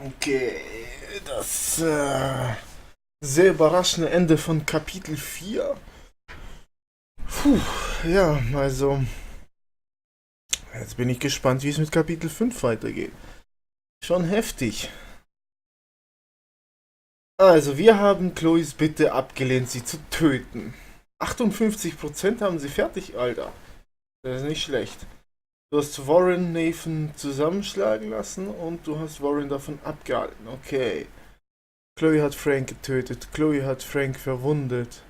Okay, das sehr überraschende Ende von Kapitel 4. Puh, ja, also, jetzt bin ich gespannt, wie es mit Kapitel 5 weitergeht. Schon heftig. Also, wir haben Chloes Bitte abgelehnt, sie zu töten. 58% haben sie fertig, Alter. Das ist nicht schlecht. Du hast Warren Nathan zusammenschlagen lassen und du hast Warren davon abgehalten. Okay. Chloe hat Frank getötet. Chloe hat Frank verwundet.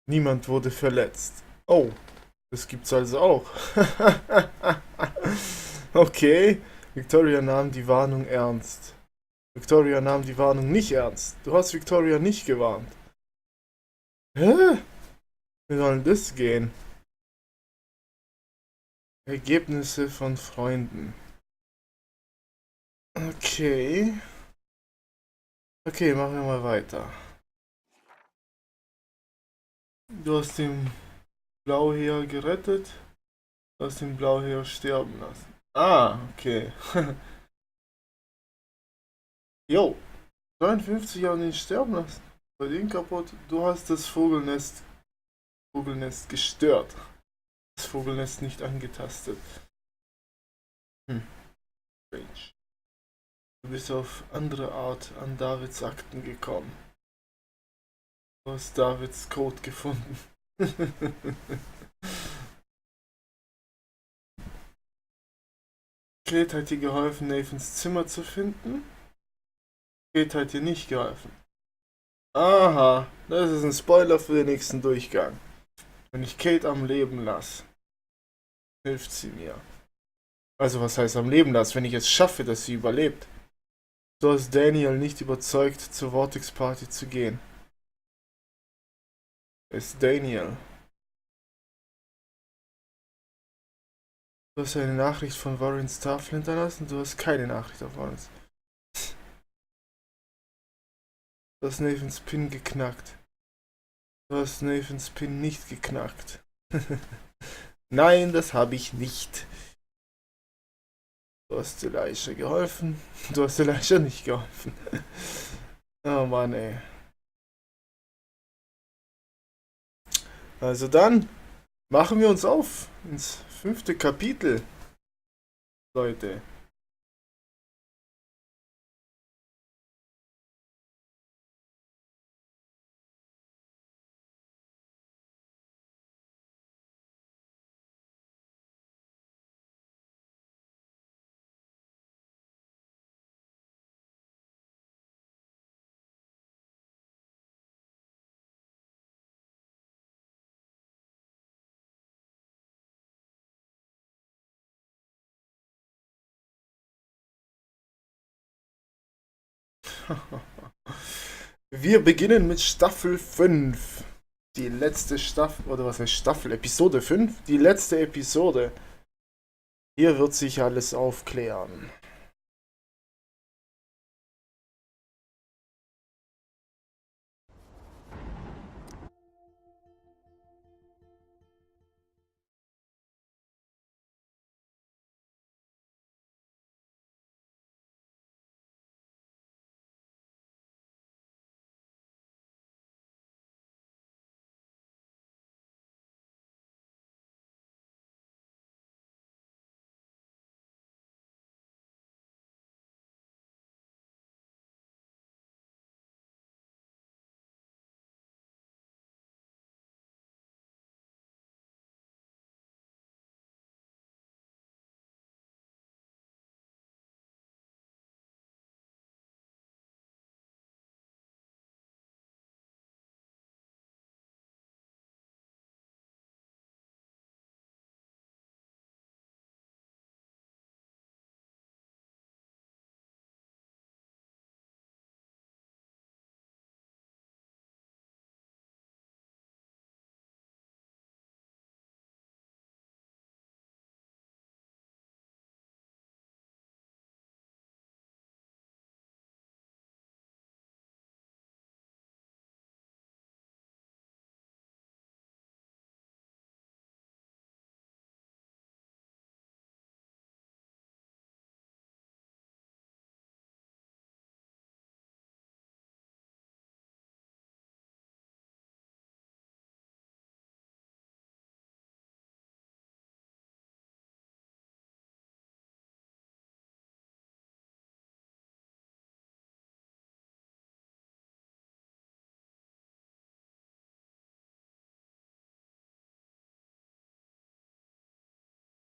Niemand wurde verletzt. Oh, das gibt's also auch. Okay. Victoria nahm die Warnung ernst. Victoria nahm die Warnung nicht ernst. Du hast Victoria nicht gewarnt. Hä? Wie soll denn das gehen? Ergebnisse von Freunden. Okay. Okay, machen wir mal weiter. Du hast den Blauheer gerettet. Du hast den Blauheer sterben lassen. Ah, okay. Jo, 53 haben ihn sterben lassen. Bei denen kaputt. Du hast das Vogelnest gestört. Das Vogelnest nicht angetastet. Hm, strange. Du bist auf andere Art an Davids Akten gekommen. Du hast Davids Code gefunden. Kate hat dir geholfen, Nathans Zimmer zu finden. Kate hat dir nicht geholfen. Aha, das ist ein Spoiler für den nächsten Durchgang. Wenn ich Kate am Leben lasse, hilft sie mir. Also was heißt am Leben lassen, wenn ich es schaffe, dass sie überlebt? Du hast Daniel nicht überzeugt, zur Vortex Party zu gehen. Ist Daniel. Du hast eine Nachricht von Warren Staff hinterlassen, du hast keine Nachricht auf Warrens. Du hast Nathans Pin geknackt. Du hast Nathans Pin nicht geknackt. Nein, das habe ich nicht. Du hast Elisha geholfen. Du hast Elisha nicht geholfen. Oh Mann, ey. Also dann machen wir uns auf ins 5. Kapitel, Leute. Wir beginnen mit Staffel 5. Die letzte Staffel, oder was heißt Staffel? Episode 5? Die letzte Episode. Hier wird sich alles aufklären.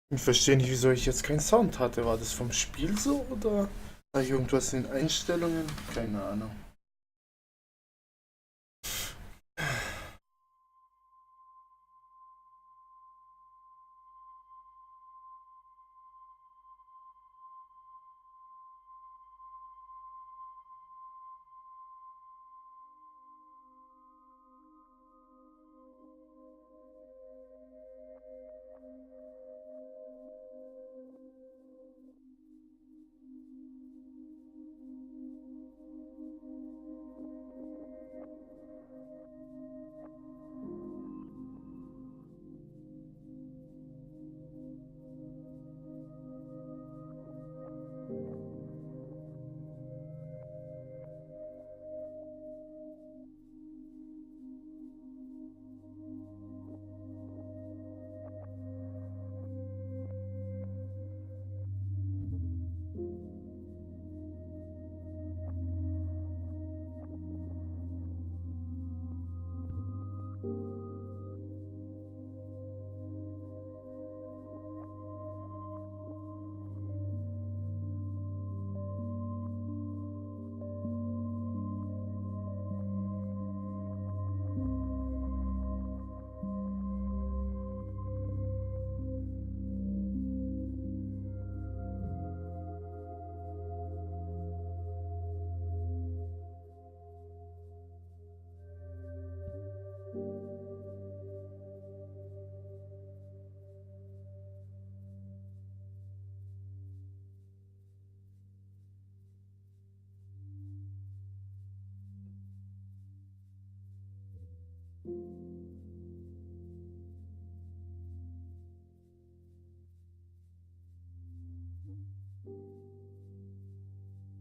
Ich verstehe nicht, wieso ich jetzt keinen Sound hatte. War das vom Spiel so oder war ich irgendwas in den Einstellungen? Keine Ahnung.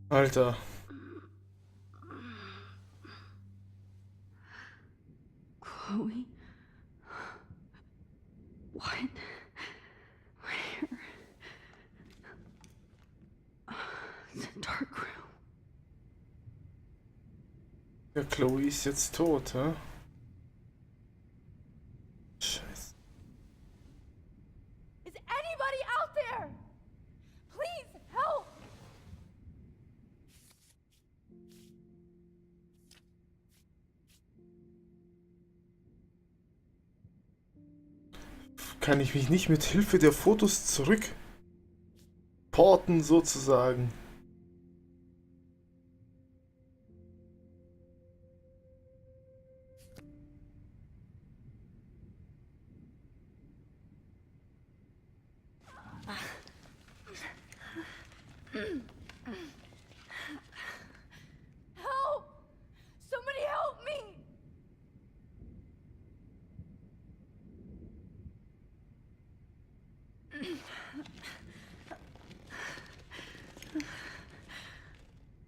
Alter. Chloe? What? Where? It's a dark room. Der Chloe ist jetzt tot, hä? Scheiße. Is anybody out there? Please help! Kann ich mich nicht mit Hilfe der Fotos zurückporten sozusagen? Help! Somebody help me!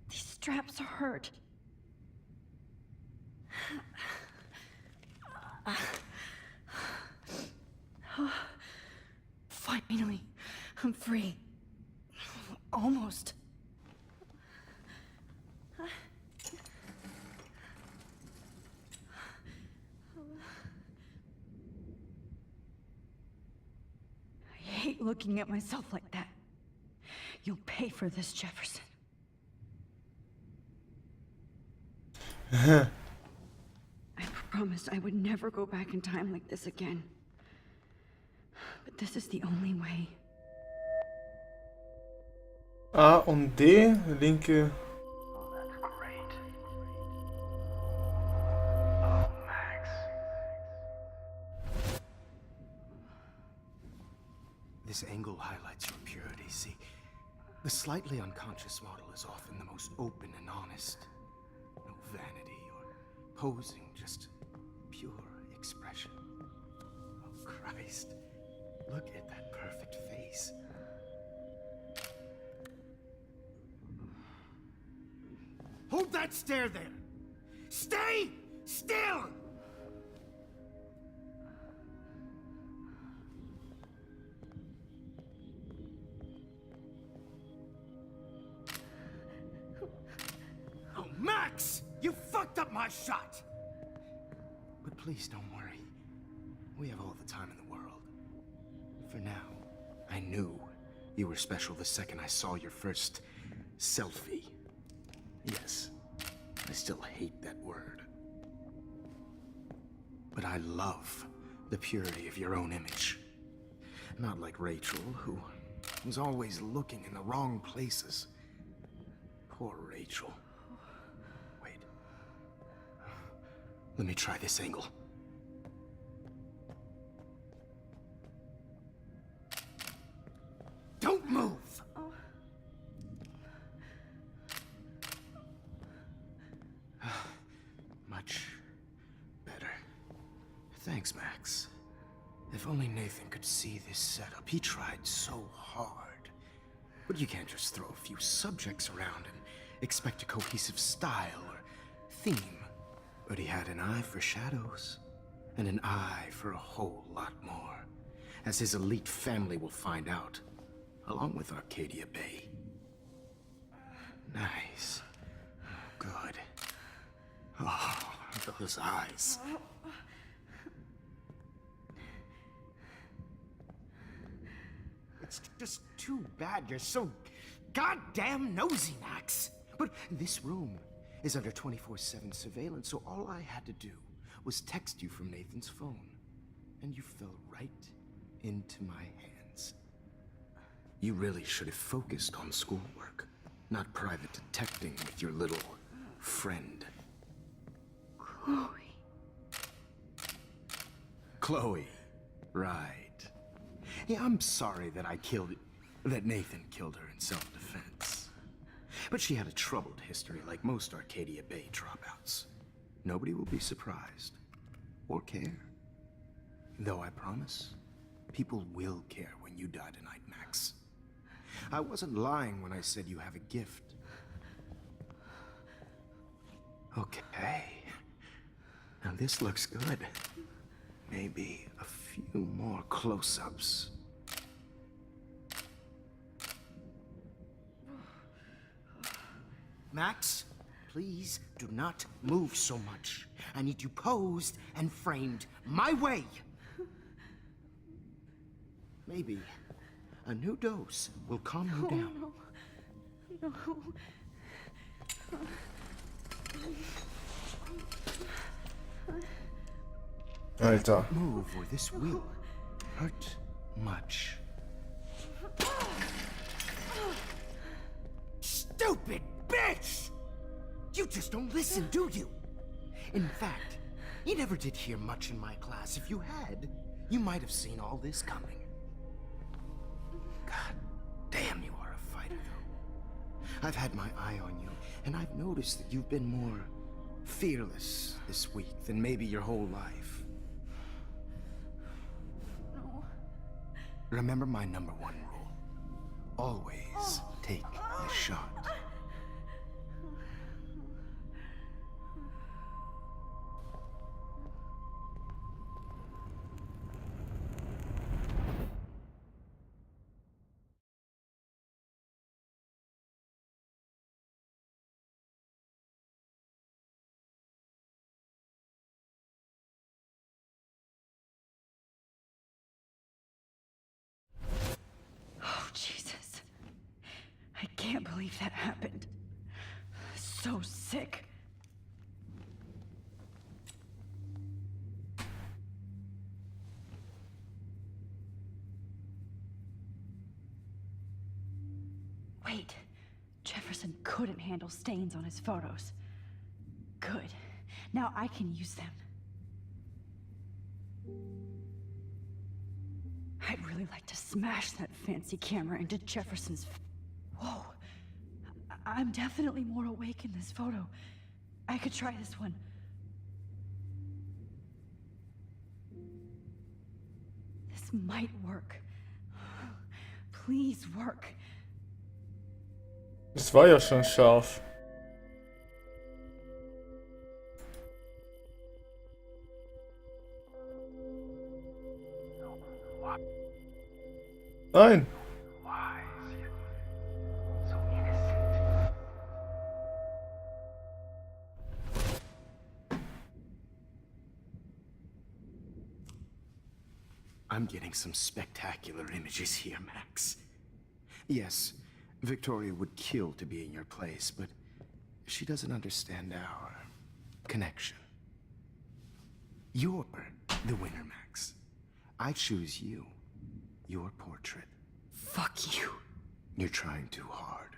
These straps hurt. Finally, I'm free. Almost. I hate looking at myself like that. You'll pay for this, Jefferson. I promised I would never go back in time like this again. But this is the only way. A und D, linke. Oh, that's great. Oh, Max. This angle highlights your purity, see? The slightly unconscious model is often the most open and honest. No vanity or posing, just pure expression. Oh, Christ. Look at that perfect face. Hold that stare there! Stay still! Oh, Max! You fucked up my shot! But please don't worry. We have all the time in the world. For now, I I knew you were special the second I saw your first selfie. Yes, I still hate that word. But I love the purity of your own image. Not like Rachel, who was always looking in the wrong places. Poor Rachel. Wait. Let me try this angle. Don't move! Much better. Thanks, Max. If only Nathan could see this setup. He tried so hard. But you can't just throw a few subjects around and expect a cohesive style or theme. But he had an eye for shadows, and an eye for a whole lot more, as his elite family will find out, along with Arcadia Bay. Nice. Good. Oh, those eyes. It's just too bad you're so goddamn nosy, Max. But this room is under 24/7 surveillance, so all I had to do was text you from Nathan's phone. And you fell right into my hands. You really should have focused on schoolwork, not private detecting with your little friend. Chloe. Chloe, right. Yeah, I'm sorry that that Nathan killed her in self-defense. But she had a troubled history like most Arcadia Bay dropouts. Nobody will be surprised, or care. Though I promise, people will care when you die tonight, Max. I wasn't lying when I said you have a gift. Okay. Now this looks good. Maybe a few more close-ups. Max, please do not move so much. I need you posed and framed my way. Maybe a new dose will calm you down. No. Alter. Move or this will hurt much. Stupid bitch! You just don't listen, do you? In fact, you never did hear much in my class. If you had, you might have seen all this coming. God damn, you are a fighter, though. I've had my eye on you, and I've noticed that you've been more fearless this week than maybe your whole life. No. Remember my #1 rule. Always take the shot. Oh, Jesus. I can't believe that happened. So sick. Wait. Jefferson couldn't handle stains on his photos. Good. Now I can use them. I'd really like to smash that fancy camera into Jefferson's... Whoa. I'm definitely more awake in this photo. I could try this one. This might work. Please work. Das war ja schon scharf. Nein. I'm getting some spectacular images here, Max. Yes, Victoria would kill to be in your place, but she doesn't understand our connection. You're the winner, Max. I choose you. Your portrait. Fuck you. You're trying too hard.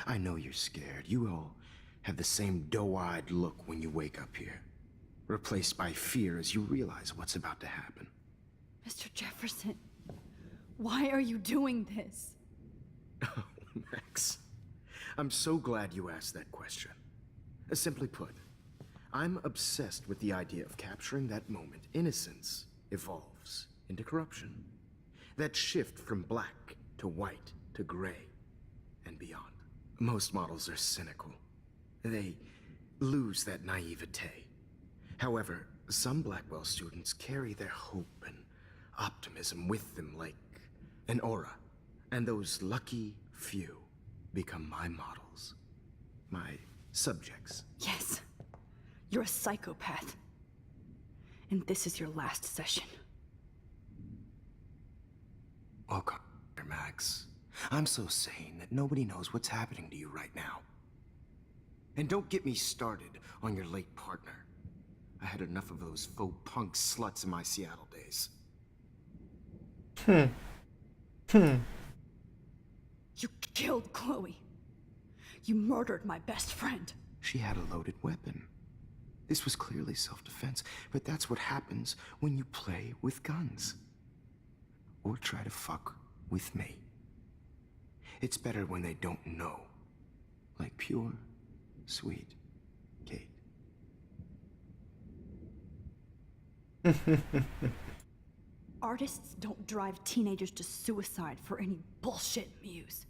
I know you're scared. You all have the same doe-eyed look when you wake up here, replaced by fear as you realize what's about to happen. Mr. Jefferson, why are you doing this? Oh, Max. I'm so glad you asked that question. Simply put, I'm obsessed with the idea of capturing that moment innocence evolves into corruption. That shift from black to white to gray and beyond. Most models are cynical. They lose that naivete. However, some Blackwell students carry their hope and optimism with them like an aura. And those lucky few become my models. My subjects. Yes, you're a psychopath. And this is your last session. Oh, Max. I'm so sane that nobody knows what's happening to you right now. And don't get me started on your late partner. I had enough of those faux punk sluts in my Seattle days. You killed Chloe. You murdered my best friend. She had a loaded weapon. This was clearly self-defense, but that's what happens when you play with guns. Or try to fuck with me. It's better when they don't know. Like pure, sweet Kate. Artists don't drive teenagers to suicide for any bullshit muse.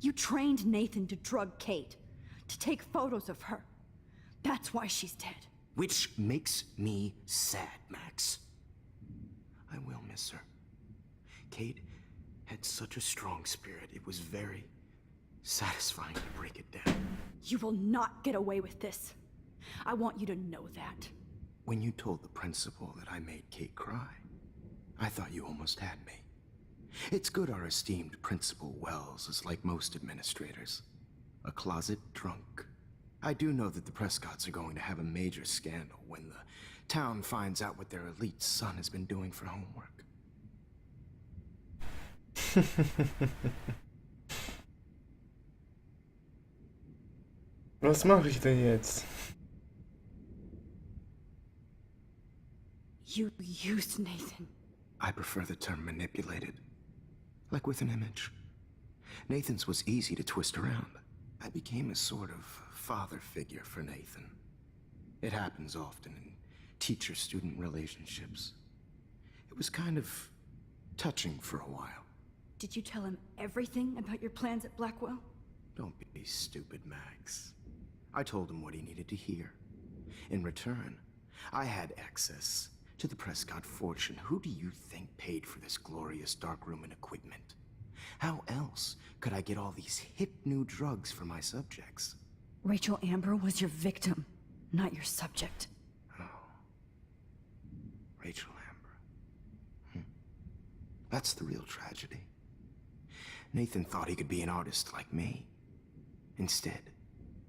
You trained Nathan to drug Kate, to take photos of her. That's why she's dead. Which makes me sad, Max. I will miss her. Kate had such a strong spirit, it was very satisfying to break it down. You will not get away with this. I want you to know that. When you told the principal that I made Kate cry, I thought you almost had me. It's good our esteemed Principal Wells is like most administrators. A closet drunk. I do know that the Prescotts are going to have a major scandal when the town finds out what their elite son has been doing for homework. Was mache ich denn jetzt? You used Nathan. I prefer the term manipulated. Like with an image. Nathan's was easy to twist around. I became a sort of father figure for Nathan. It happens often in teacher-student relationships. It was kind of touching for a while. Did you tell him everything about your plans at Blackwell? Don't be stupid, Max. I told him what he needed to hear. In return, I had access to the Prescott fortune. Who do you think paid for this glorious darkroom and equipment? How else could I get all these hip new drugs for my subjects? Rachel Amber was your victim, not your subject. Oh. Rachel Amber. That's the real tragedy. Nathan thought he could be an artist like me. Instead,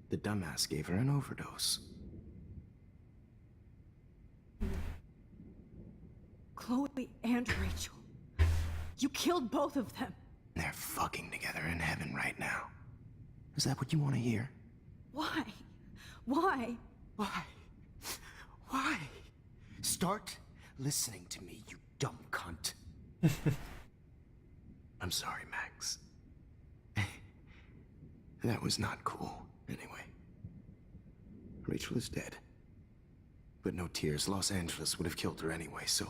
the dumbass gave her an overdose. Chloe and Rachel. You killed both of them. They're fucking together in heaven right now. Is that what you want to hear? Why? Why? Why? Why? Start listening to me, you dumb cunt. I'm sorry, Max. That was not cool, anyway. Rachel is dead. But no tears. Los Angeles would have killed her anyway, so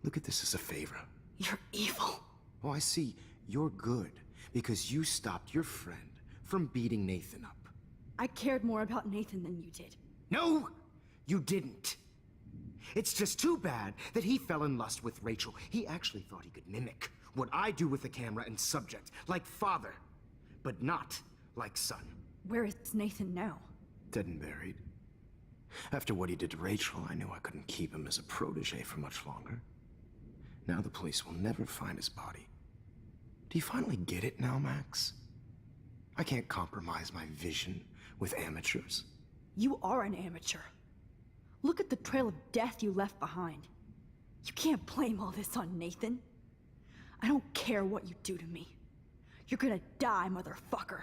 look at this as a favor. You're evil. Oh, I see. You're good because you stopped your friend from beating Nathan up. I cared more about Nathan than you did. No, you didn't. It's just too bad that he fell in lust with Rachel. He actually thought he could mimic what I do with the camera and subject, like father, but not like son. Where is Nathan now? Dead and buried. After what he did to Rachel, I knew I couldn't keep him as a protege for much longer. Now the police will never find his body. Do you finally get it now, Max? I can't compromise my vision with amateurs. You are an amateur. Look at the trail of death you left behind. You can't blame all this on Nathan. I don't care what you do to me. You're gonna die, motherfucker.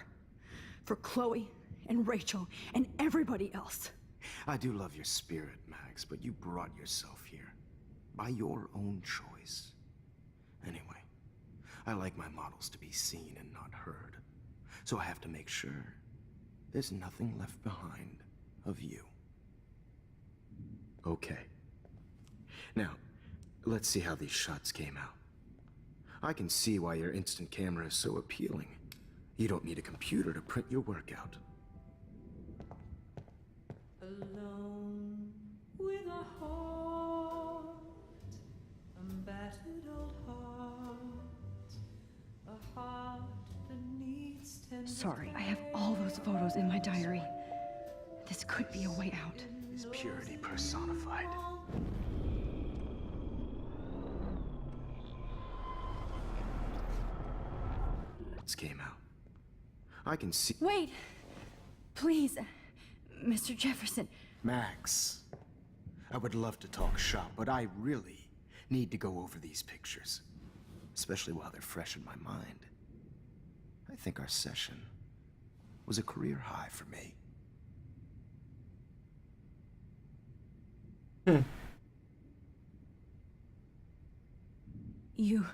For Chloe and Rachel and everybody else. I do love your spirit, Max, but you brought yourself here. By your own choice. Anyway, I like my models to be seen and not heard. So I have to make sure there's nothing left behind of you. Okay. Now, let's see how these shots came out. I can see why your instant camera is so appealing. You don't need a computer to print your work out. Alone with a heart, a battered old heart, a heart that needs tender. Sorry, I have all those photos in my diary. This could be a way out. Is purity personified. This came out. I can see. Wait! Please, Mr. Jefferson. Max, I would love to talk shop, but I really need to go over these pictures. Especially while they're fresh in my mind. I think our session was a career high for me. You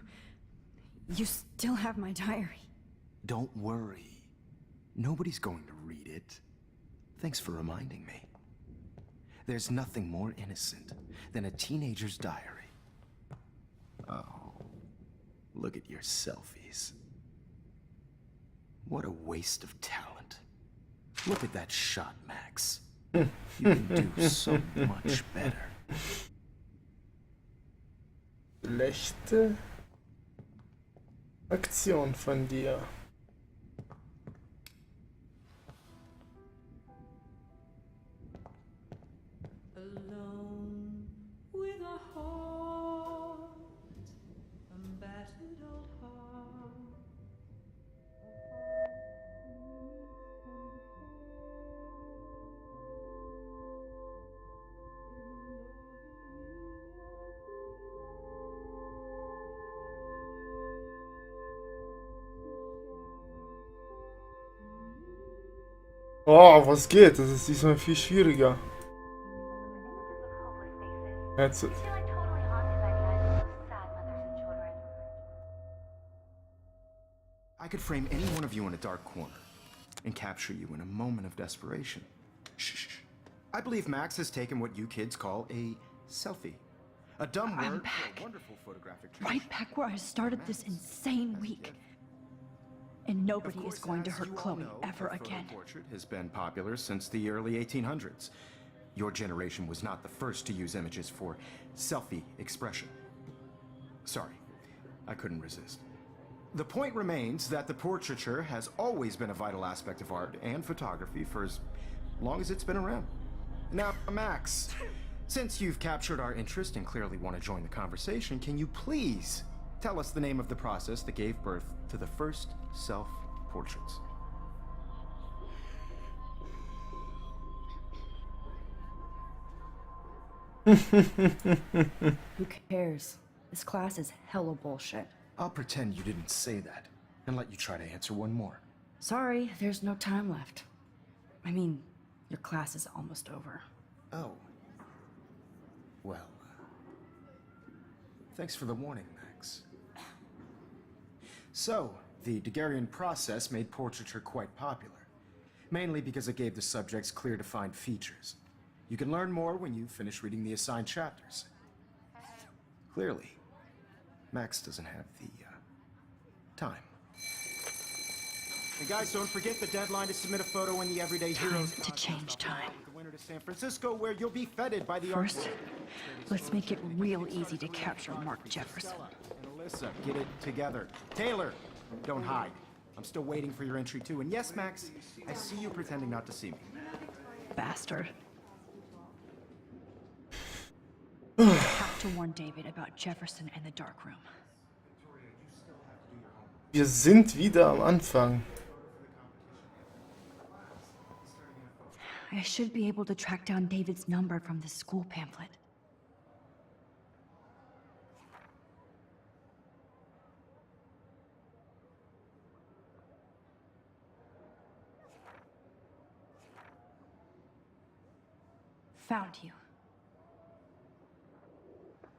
still have my diary. Don't worry. Nobody's going to read it. Thanks for reminding me. There's nothing more innocent than a teenager's diary. Oh, look at your selfies. What a waste of talent. Look at that shot, Max. You can do so much better. Schlechte Aktion von dir. Alone with a heart, a battered old heart. Oh, was geht? Das ist diesmal viel schwieriger. That's it. I could frame any one of you in a dark corner and capture you in a moment of desperation. Shh. I believe Max has taken what you kids call a selfie. A dumb I'm word back. for a wonderful photographic Right back where I started this insane week. And nobody is going to hurt Chloe ever again. The portrait has been popular since the early 1800s. Your generation was not the first to use images for selfie expression. Sorry, I couldn't resist. The point remains that the portraiture has always been a vital aspect of art and photography for as long as it's been around. Now, Max, since you've captured our interest and clearly want to join the conversation, can you please tell us the name of the process that gave birth to the first self-portraits? Who cares? This class is hella bullshit. I'll pretend you didn't say that and let you try to answer one more. Sorry, there's no time left. I mean, your class is almost over. Oh. Well, thanks for the warning, Max. So, the Daguerrean process made portraiture quite popular, mainly because it gave the subjects clear defined features. You can learn more when you finish reading the assigned chapters. Clearly, Max doesn't have the, time. And guys, don't forget the deadline to submit a photo in the Everyday Heroes To change time. the winter to San Francisco, where you'll be feted by the First, art. let's make it real easy to capture Mark Jefferson. And Alyssa, get it together. Taylor, don't hide. I'm still waiting for your entry too. And yes, Max, I see you pretending not to see me. Bastard. I have to warn David about Jefferson and the dark room. Wir sind wieder am Anfang. I should be able to track down David's number from the school pamphlet. Found you.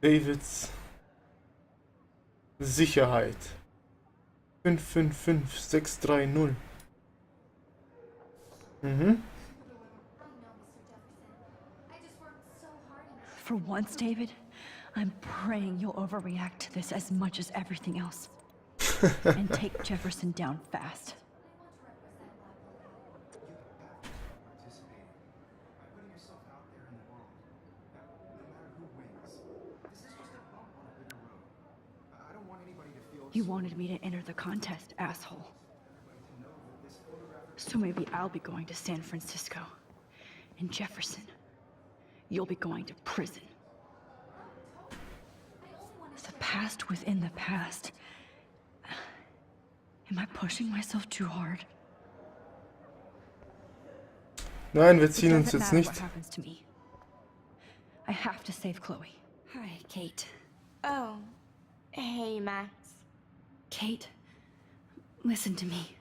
Davids Sicherheit. 555630. Mhm. For once, David, I'm praying you'll overreact to this as much as everything else. And take Jefferson down fast. Participating by putting yourself out there in the world. No matter who wins, this is just a bump on a bigger road. I don't want anybody to feel. You wanted me to enter the contest, asshole. So maybe I'll be going to San Francisco. And Jefferson, you'll be going to prison. The past within the past. Am I pushing myself too hard? Nein, wir It ziehen uns doesn't jetzt matter what nicht. happens to me. I have to save Chloe. Hi, Kate. Oh. Hey, Max. Kate, listen to me.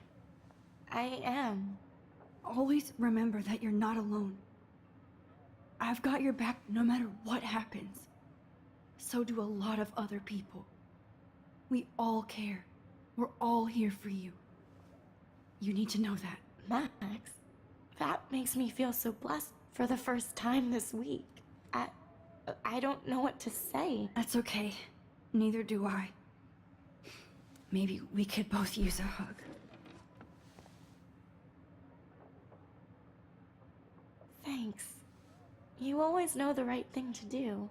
I am. Always remember that you're not alone. I've got your back no matter what happens. So do a lot of other people. We all care. We're all here for you. You need to know that. Max, that makes me feel so blessed for the first time this week. I don't know what to say. That's okay. Neither do I. Maybe we could both use a hug. Thanks. You always know the right thing to do.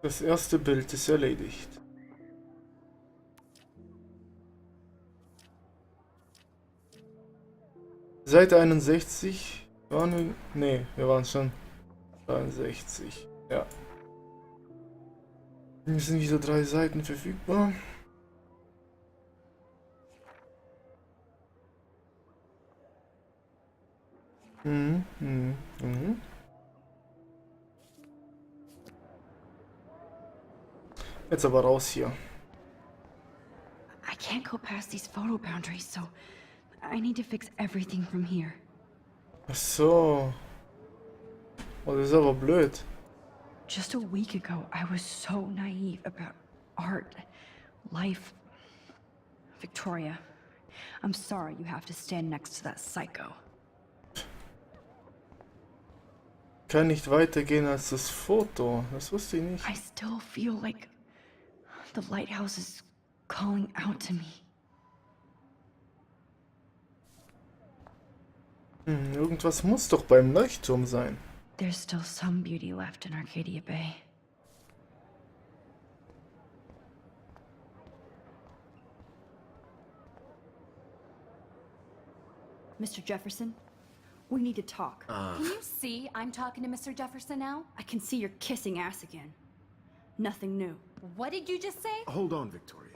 Das erste Bild ist erledigt. Seite 61 waren wir. Ne, wir waren schon 63. Ja. Hier sind wieder 3 Seiten verfügbar. Jetzt aber raus hier. I can't go past these photo boundaries, so I need to fix everything from here. Ach so. Oh, das ist aber blöd. Just a week ago, I was so naive about art, life. Victoria, I'm sorry you have to stand next to that psycho. Kann nicht weitergehen als das Foto. Das wusste ich nicht. I still feel like the lighthouse is calling out to me. Irgendwas muss doch beim Leuchtturm sein. There's still some beauty left in Arcadia Bay. Mr. Jefferson, we need to talk. Can you see I'm talking to Mr. Jefferson now? I can see you're kissing ass again. Nothing new. What did you just say? Hold on, Victoria.